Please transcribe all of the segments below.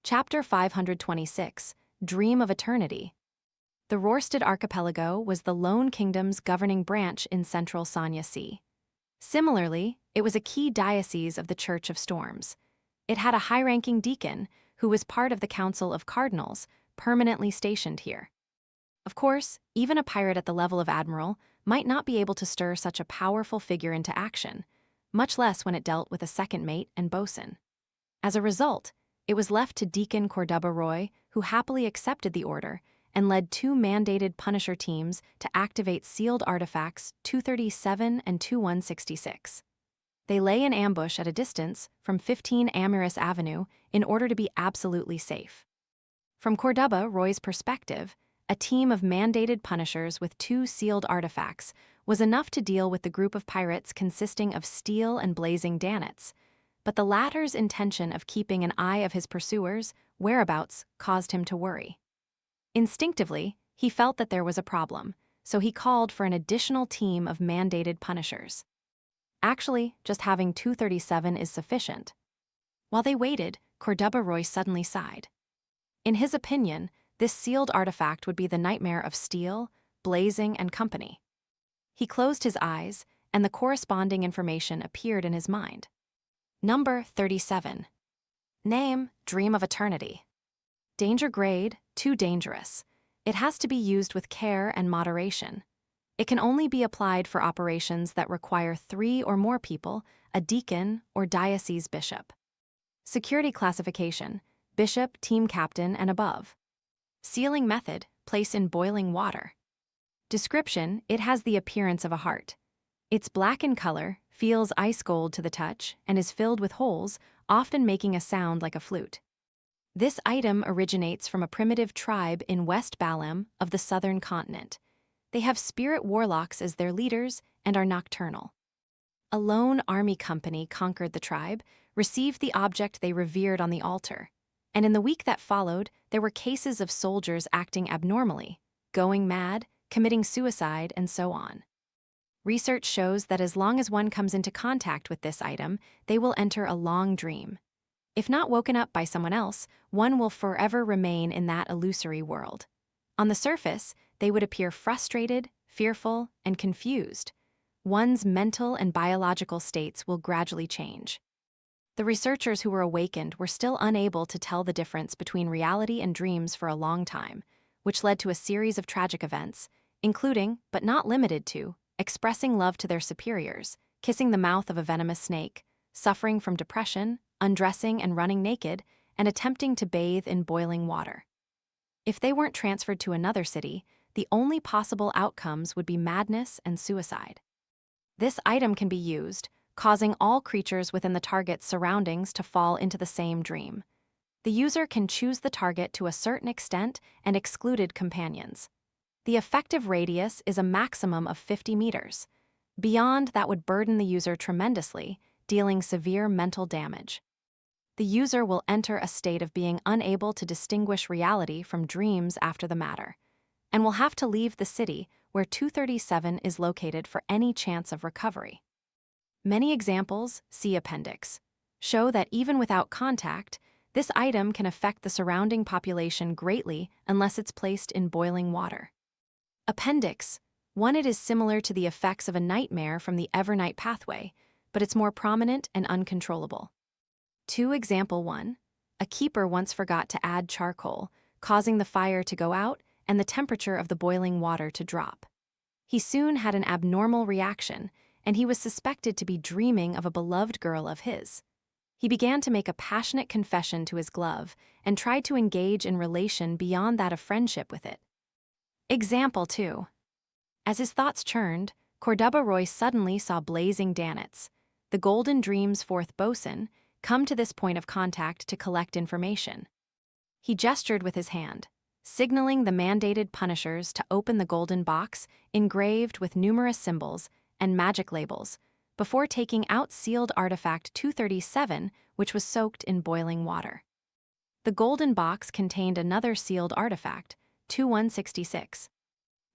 Chapter 526, Dream of Eternity. The Rörsted Archipelago was the lone kingdom's governing branch in central Sanya Sea. Similarly, it was a key diocese of the Church of Storms. It had a high-ranking deacon, who was part of the Council of Cardinals, permanently stationed here. Of course, even a pirate at the level of admiral might not be able to stir such a powerful figure into action, much less when it dealt with a second mate and bosun. As a result, it was left to Deacon Cordoba Roy, who happily accepted the order and led two mandated Punisher teams to activate sealed artifacts 237 and 2166. They lay in ambush at a distance from 15 Amyris Avenue in order to be absolutely safe. From Cordoba Roy's perspective, a team of mandated Punishers with two sealed artifacts was enough to deal with the group of pirates consisting of Steel and Blazing Danets, but the latter's intention of keeping an eye of his pursuers' whereabouts caused him to worry. Instinctively, he felt that there was a problem, so he called for an additional team of mandated Punishers. Actually, just having 237 is sufficient. While they waited, Cordoba Roy suddenly sighed. In his opinion, this sealed artifact would be the nightmare of Steel, Blazing, and company. He closed his eyes, and the corresponding information appeared in his mind. Number 37. Name, Dream of Eternity. Danger grade, too dangerous. It has to be used with care and moderation. It can only be applied for operations that require 3 or more people, a deacon or diocese bishop. Security classification, bishop, team captain, and above. Sealing method, place in boiling water. Description, it has the appearance of a heart. It's black in color, feels ice cold to the touch, and is filled with holes, often making a sound like a flute. This item originates from a primitive tribe in West Balem of the southern continent. They have spirit warlocks as their leaders and are nocturnal. A lone army company conquered the tribe, received the object they revered on the altar, and in the week that followed, there were cases of soldiers acting abnormally, going mad, committing suicide, and so on. Research shows that as long as one comes into contact with this item, they will enter a long dream. If not woken up by someone else, one will forever remain in that illusory world. On the surface, they would appear frustrated, fearful, and confused. One's mental and biological states will gradually change. The researchers who were awakened were still unable to tell the difference between reality and dreams for a long time, which led to a series of tragic events, including, but not limited to, expressing love to their superiors, kissing the mouth of a venomous snake, suffering from depression, undressing and running naked, and attempting to bathe in boiling water. If they weren't transferred to another city, the only possible outcomes would be madness and suicide. This item can be used, causing all creatures within the target's surroundings to fall into the same dream. The user can choose the target to a certain extent and excluded companions. The effective radius is a maximum of 50 meters. Beyond that would burden the user tremendously, dealing severe mental damage. The user will enter a state of being unable to distinguish reality from dreams after the matter, and will have to leave the city where 237 is located for any chance of recovery. Many examples, see appendix, show that even without contact, this item can affect the surrounding population greatly unless it's placed in boiling water. Appendix 1. It is similar to the effects of a nightmare from the Evernight pathway, but it's more prominent and uncontrollable. 2. Example 1. A keeper once forgot to add charcoal, causing the fire to go out and the temperature of the boiling water to drop. He soon had an abnormal reaction, and he was suspected to be dreaming of a beloved girl of his. He began to make a passionate confession to his glove and tried to engage in relation beyond that of friendship with it. Example 2. As his thoughts churned, Cordoba Roy suddenly saw Blazing Danets, the Golden Dream's fourth bosun, come to this point of contact to collect information. He gestured with his hand, signaling the mandated Punishers to open the golden box engraved with numerous symbols and magic labels, before taking out sealed artifact 237, which was soaked in boiling water. The golden box contained another sealed artifact, 2166.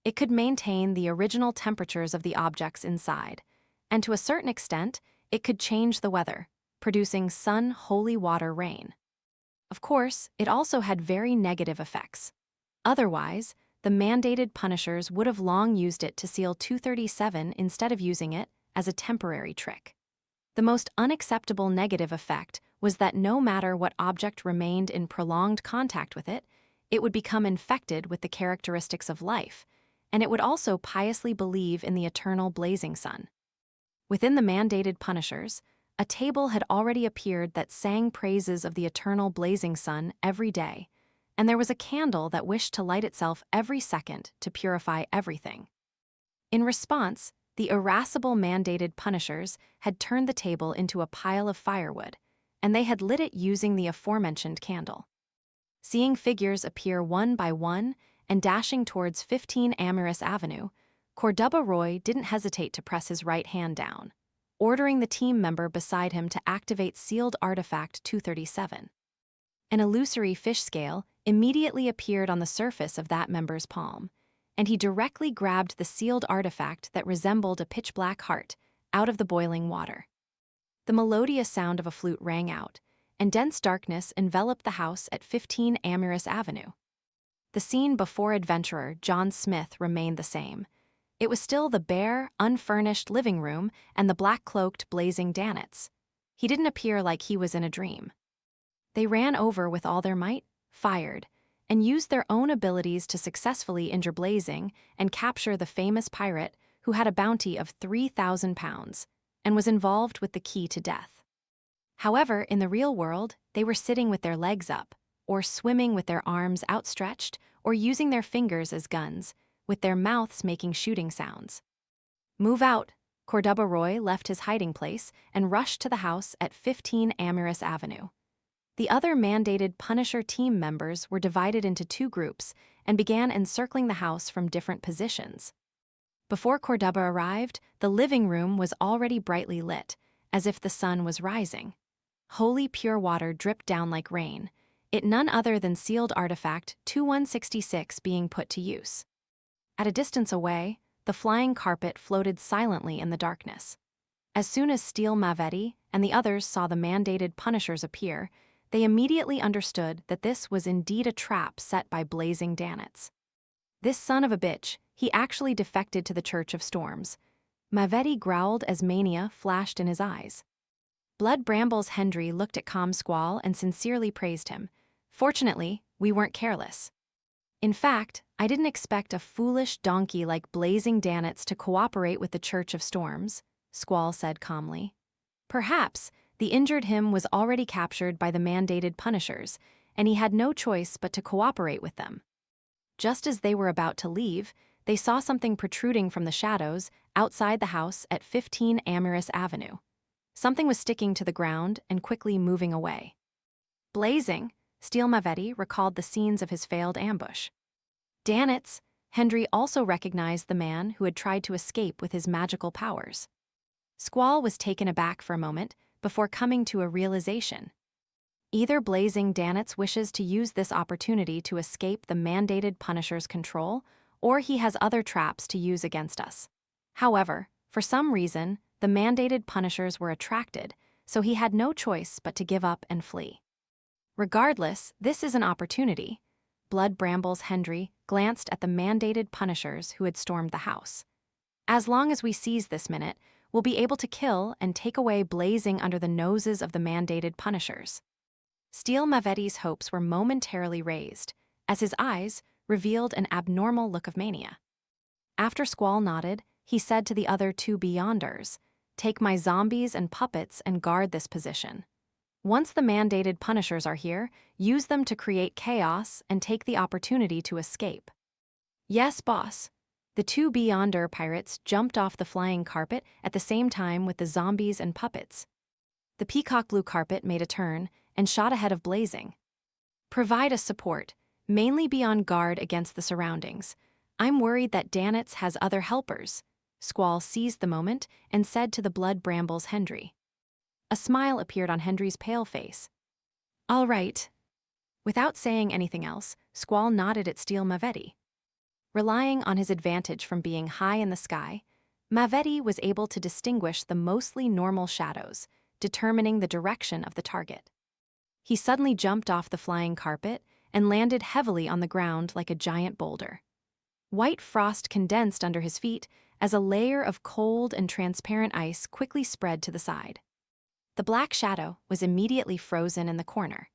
It could maintain the original temperatures of the objects inside, and to a certain extent, it could change the weather, producing sun-holy water rain. Of course, it also had very negative effects. Otherwise, the mandated punishers would have long used it to seal 237 instead of using it as a temporary trick. The most unacceptable negative effect was that no matter what object remained in prolonged contact with it, it would become infected with the characteristics of life, and it would also piously believe in the eternal blazing sun. Within the mandated punishers, a table had already appeared that sang praises of the eternal blazing sun every day, and there was a candle that wished to light itself every second to purify everything. In response, the irascible mandated punishers had turned the table into a pile of firewood, and they had lit it using the aforementioned candle. Seeing figures appear one by one and dashing towards 15 Amyris Avenue, Cordoba Roy didn't hesitate to press his right hand down, ordering the team member beside him to activate sealed artifact 237. An illusory fish scale immediately appeared on the surface of that member's palm, and he directly grabbed the sealed artifact that resembled a pitch-black heart out of the boiling water. The melodious sound of a flute rang out, and dense darkness enveloped the house at 15 Amyris Avenue. The scene before adventurer John Smith remained the same. It was still the bare, unfurnished living room and the black-cloaked, blazing Danitz. He didn't appear like he was in a dream. They ran over with all their might, fired, and used their own abilities to successfully injure Blazing and capture the famous pirate who had a bounty of 3,000 pounds and was involved with the key to death. However, in the real world, they were sitting with their legs up, or swimming with their arms outstretched, or using their fingers as guns, with their mouths making shooting sounds. "Move out!" Cordoba Roy left his hiding place and rushed to the house at 15 Amyris Avenue. The other mandated Punisher team members were divided into two groups and began encircling the house from different positions. Before Cordoba arrived, the living room was already brightly lit, as if the sun was rising. Holy pure water dripped down like rain, it none other than sealed artifact 2166 being put to use. At a distance away, the flying carpet floated silently in the darkness. As soon as Steel Mavetti and the others saw the mandated punishers appear, they immediately understood that this was indeed a trap set by Blazing Danitz. This son of a bitch, he actually defected to the Church of Storms. Mavetti growled as mania flashed in his eyes. Blood Brambles Hendry looked at Calm Squall and sincerely praised him. "Fortunately, we weren't careless. In fact, I didn't expect a foolish donkey like Blazing Danitz to cooperate with the Church of Storms," Squall said calmly. Perhaps the injured him was already captured by the mandated punishers, and he had no choice but to cooperate with them. Just as they were about to leave, they saw something protruding from the shadows outside the house at 15 Amyris Avenue. Something was sticking to the ground and quickly moving away. Blazing, Steel Mavetti recalled the scenes of his failed ambush. Danitz, Hendry also recognized the man who had tried to escape with his magical powers. Squall was taken aback for a moment before coming to a realization. Either Blazing Danitz wishes to use this opportunity to escape the mandated Punisher's control, or he has other traps to use against us. However, for some reason, the mandated Punishers were attracted, so he had no choice but to give up and flee. Regardless, this is an opportunity. Blood Brambles Hendry glanced at the mandated Punishers who had stormed the house. As long as we seize this minute, we'll be able to kill and take away Blazing under the noses of the mandated Punishers. Steel Mavetti's hopes were momentarily raised, as his eyes revealed an abnormal look of mania. After Squall nodded, he said to the other two Beyonders, "Take my zombies and puppets and guard this position. Once the mandated Punishers are here, use them to create chaos and take the opportunity to escape." "Yes, boss." The two Beyonder pirates jumped off the flying carpet at the same time with the zombies and puppets. The peacock blue carpet made a turn and shot ahead of Blazing. "Provide us support, mainly be on guard against the surroundings. I'm worried that Danitz has other helpers." Squall seized the moment and said to the Blood Brambles Hendry. A smile appeared on Hendry's pale face. "All right." Without saying anything else, Squall nodded at Steel Mavetti. Relying on his advantage from being high in the sky, Mavetti was able to distinguish the mostly normal shadows, determining the direction of the target. He suddenly jumped off the flying carpet and landed heavily on the ground like a giant boulder. White frost condensed under his feet as a layer of cold and transparent ice quickly spread to the side. The black shadow was immediately frozen in the corner.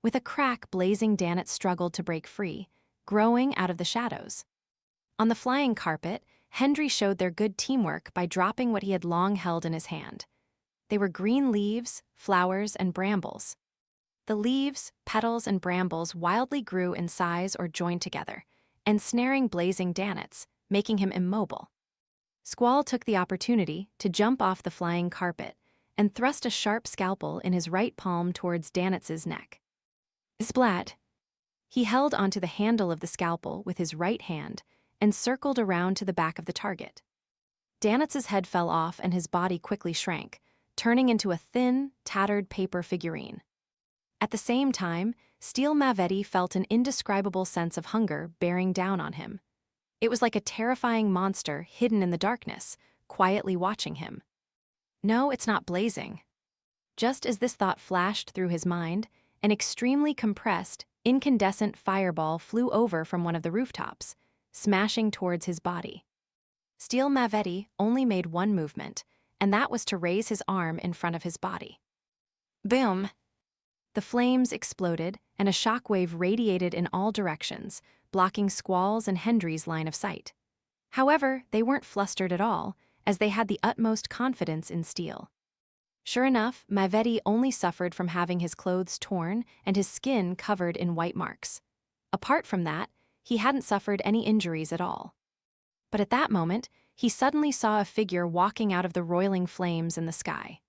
With a crack, blazing Danet struggled to break free, growing out of the shadows. On the flying carpet, Hendry showed their good teamwork by dropping what he had long held in his hand. They were green leaves, flowers, and brambles. The leaves, petals, and brambles wildly grew in size or joined together, ensnaring blazing Danets, making him immobile. Squall took the opportunity to jump off the flying carpet and thrust a sharp scalpel in his right palm towards Danets' neck. Splat! He held onto the handle of the scalpel with his right hand and circled around to the back of the target. Danets' head fell off and his body quickly shrank, turning into a thin, tattered paper figurine. At the same time, Steel Mavetti felt an indescribable sense of hunger bearing down on him. It was like a terrifying monster hidden in the darkness, quietly watching him. No, it's not blazing. Just as this thought flashed through his mind, an extremely compressed, incandescent fireball flew over from one of the rooftops, smashing towards his body. Steel Mavetti only made one movement, and that was to raise his arm in front of his body. Boom! The flames exploded, and a shockwave radiated in all directions, blocking Squall's and Hendry's line of sight. However, they weren't flustered at all, as they had the utmost confidence in Steel. Sure enough, Mavetti only suffered from having his clothes torn and his skin covered in white marks. Apart from that, he hadn't suffered any injuries at all. But at that moment, he suddenly saw a figure walking out of the roiling flames in the sky.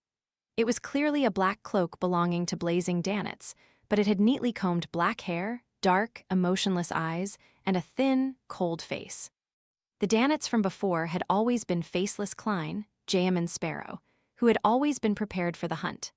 It was clearly a black cloak belonging to Blazing Danets, but it had neatly combed black hair, dark, emotionless eyes, and a thin, cold face. The Danets from before had always been Faceless Klein, Jayaman Sparrow, who had always been prepared for the hunt.